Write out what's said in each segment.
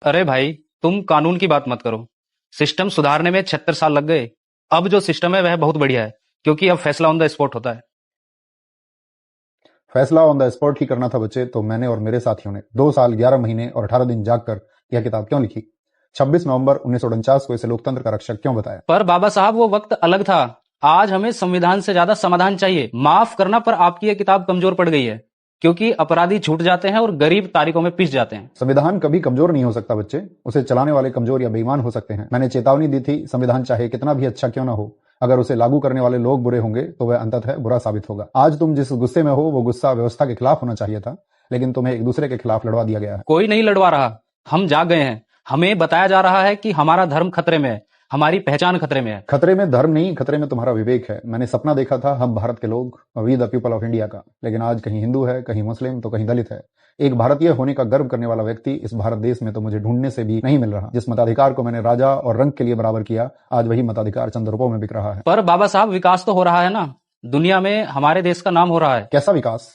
अरे भाई, तुम कानून की बात मत करो। सिस्टम सुधारने में 76 साल लग गए। अब जो सिस्टम है वह बहुत बढ़िया है, क्योंकि अब फैसला ऑन द स्पॉट होता है। फैसला ऑन द स्पॉट ही करना था बच्चे, तो मैंने और मेरे साथियों ने 2 साल 11 महीने और 18 दिन जाग कर यह किताब क्यों लिखी? 26 नवंबर 1949 को इसे लोकतंत्र का रक्षक क्यों बताया? पर बाबा साहब, वो वक्त अलग था। आज हमें संविधान से ज्यादा समाधान चाहिए। माफ करना, पर आपकी ये किताब कमजोर पड़ गई है, क्योंकि अपराधी छूट जाते हैं और गरीब तारीखों में पिस जाते हैं। संविधान कभी कमजोर नहीं हो सकता बच्चे, उसे चलाने वाले कमजोर या बेईमान हो सकते हैं। मैंने चेतावनी दी थी, संविधान चाहे कितना भी अच्छा क्यों ना हो, अगर उसे लागू करने वाले लोग बुरे होंगे तो वह अंततः बुरा साबित होगा। आज तुम जिस गुस्से में हो वो गुस्सा व्यवस्था के खिलाफ होना चाहिए था, लेकिन तुम्हें एक दूसरे के खिलाफ लड़वा दिया गया है। कोई नहीं लड़वा रहा, हम जाग गए हैं। हमें बताया जा रहा है कि हमारा धर्म खतरे में है, हमारी पहचान खतरे में है। खतरे में धर्म नहीं, खतरे में तुम्हारा विवेक है। मैंने सपना देखा था हम भारत के लोग, we the people of India का, लेकिन आज कहीं हिंदू है, कहीं मुस्लिम, तो कहीं दलित है। एक भारतीय होने का गर्व करने वाला व्यक्ति इस भारत देश में तो मुझे ढूंढने से भी नहीं मिल रहा। जिस मताधिकार को मैंने राजा और रंग के लिए बराबर किया, आज वही मताधिकार चंद रुपयों में बिक रहा है। पर बाबा साहब, विकास तो हो रहा है ना। दुनिया में हमारे देश का नाम हो रहा है। कैसा विकास?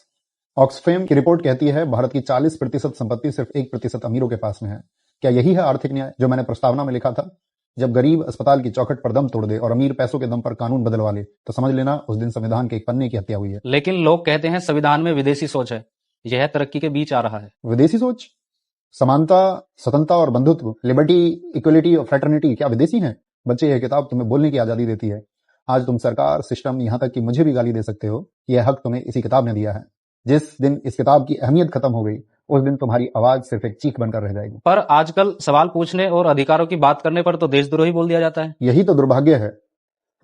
ऑक्सफैम की रिपोर्ट कहती है भारत की 40% संपत्ति सिर्फ 1% अमीरों के पास में है। क्या यही है आर्थिक न्याय जो मैंने प्रस्तावना में लिखा था? जब गरीब अस्पताल की चौखट पर दम तोड़ दे और अमीर पैसों के दम पर कानून बदलवा ले, तो समझ लेना उस दिन संविधान के एक पन्ने की हत्या हुई है। लेकिन लोग कहते हैं संविधान में विदेशी सोच है। यह तरक्की के बीच आ रहा है। विदेशी सोच? समानता, स्वतंत्रता और बंधुत्व, लिबर्टी, इक्वलिटी और फ्रेटर्निटी क्या विदेशी हैं? बच्चे, यह किताब तुम्हें बोलने की आजादी देती है। आज तुम सरकार, सिस्टम, यहां तक कि मुझे भी गाली दे सकते हो। यह हक तुम्हें इसी किताब ने दिया है। जिस दिन इस किताब की अहमियत खत्म हो गई, उस दिन तुम्हारी आवाज सिर्फ एक चीख बनकर रह जाएगी। पर आजकल सवाल पूछने और अधिकारों की बात करने पर तो देशद्रोही बोल दिया जाता है। यही तो दुर्भाग्य है।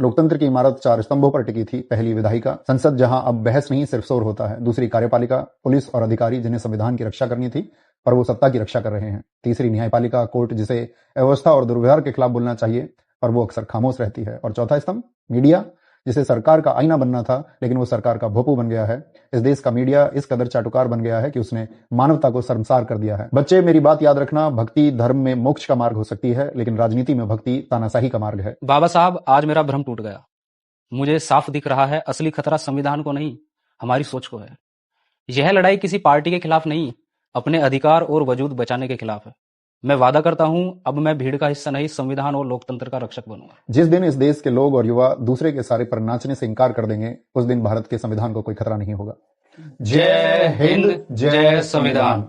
लोकतंत्र की इमारत 4 स्तंभों पर टिकी थी। पहली विधायिका संसद, जहां अब बहस नहीं सिर्फ शोर होता है। दूसरी कार्यपालिका, पुलिस और अधिकारी जिन्हें संविधान की रक्षा करनी थी पर वो सत्ता की रक्षा कर रहे हैं। तीसरी न्यायपालिका, कोर्ट, जिसे व्यवस्था और दुर्व्यवहार के खिलाफ बोलना चाहिए पर वो अक्सर खामोश रहती है। और चौथा स्तंभ, मीडिया, जिसे सरकार का आईना बनना था लेकिन वो सरकार का भोपू बन गया है। इस देश का मीडिया इस कदर चाटुकार बन गया है कि उसने मानवता को शर्मसार कर दिया है। बच्चे, मेरी बात याद रखना, भक्ति धर्म में मोक्ष का मार्ग हो सकती है, लेकिन राजनीति में भक्ति तानाशाही का मार्ग है। बाबा साहब, आज मेरा भ्रम टूट गया। मुझे साफ दिख रहा है, असली खतरा संविधान को नहीं, हमारी सोच को है। यह लड़ाई किसी पार्टी के खिलाफ नहीं, अपने अधिकार और वजूद बचाने के खिलाफ है। मैं वादा करता हूं, अब मैं भीड़ का हिस्सा नहीं, संविधान और लोकतंत्र का रक्षक बनूंगा। जिस दिन इस देश के लोग और युवा दूसरे के सारे पर नाचने से इनकार कर देंगे, उस दिन भारत के संविधान को कोई खतरा नहीं होगा। जय हिंद, जय संविधान।